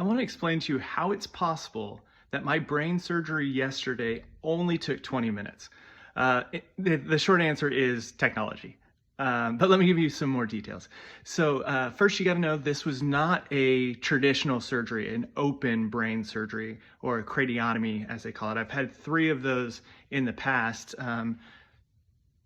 I want to explain to you how it's possible that my brain surgery yesterday only took 20 minutes. The short answer is technology. But let me give you some more details. So first you got to know this was not a traditional surgery, an open brain surgery or a craniotomy as they call it. I've had 3 of those in the past.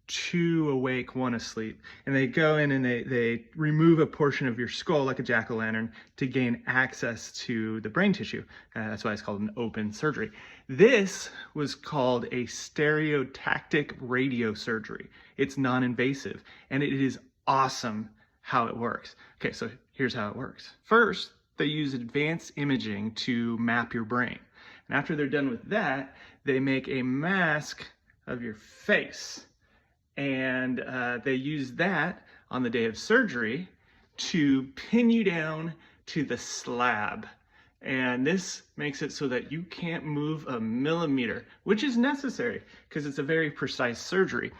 2 awake, 1 asleep. And they go in and they remove a portion of your skull like a jack-o'-lantern to gain access to the brain tissue. That's why it's called an open surgery. This was called a stereotactic radio surgery. It's non-invasive and it is awesome how it works. Okay, so here's how it works. First, they use advanced imaging to map your brain. And after they're done with that, they make a mask of your face. And they use that on the day of surgery to pin you down to the slab. And this makes it so that you can't move a millimeter, which is necessary because it's a very precise surgery.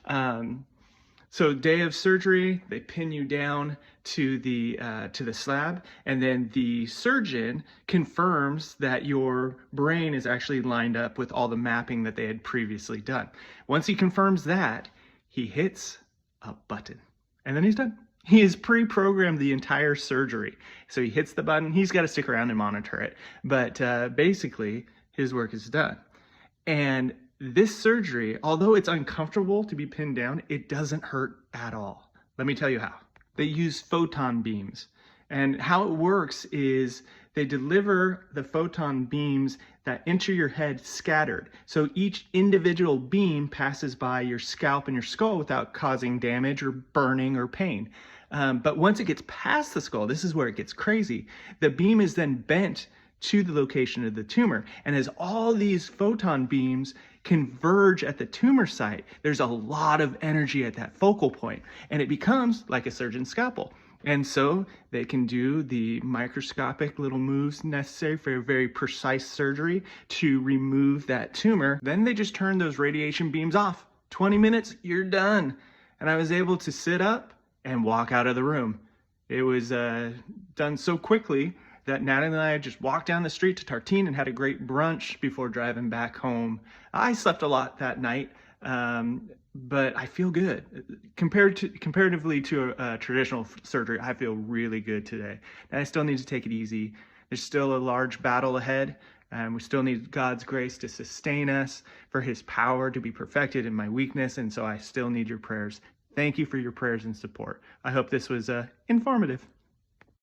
So day of surgery, they pin you down to the slab, and then the surgeon confirms that your brain is actually lined up with all the mapping that they had previously done. Once he confirms that, he hits a button and then he's done. He has pre-programmed the entire surgery. So he hits the button, he's got to stick around and monitor it. But basically his work is done. And this surgery, although it's uncomfortable to be pinned down, it doesn't hurt at all. Let me tell you how. They use photon beams. And how it works is they deliver the photon beams that enter your head scattered. So each individual beam passes by your scalp and your skull without causing damage or burning or pain. But once it gets past the skull, this is where it gets crazy. The beam is then bent to the location of the tumor. And as all these photon beams converge at the tumor site, there's a lot of energy at that focal point, and it becomes like a surgeon's scalpel. And so they can do the microscopic little moves necessary for a very precise surgery to remove that tumor. Then they just turn those radiation beams off. 20 minutes, you're done. And I was able to sit up and walk out of the room. It was done so quickly that Natalie and I just walked down the street to Tartine and had a great brunch before driving back home. I slept a lot that night. But I feel good. Comparatively to a traditional surgery, I feel really good today. And I still need to take it easy. There's still a large battle ahead, and we still need God's grace to sustain us, for his power to be perfected in my weakness, and so I still need your prayers. Thank you for your prayers and support. I hope this was informative.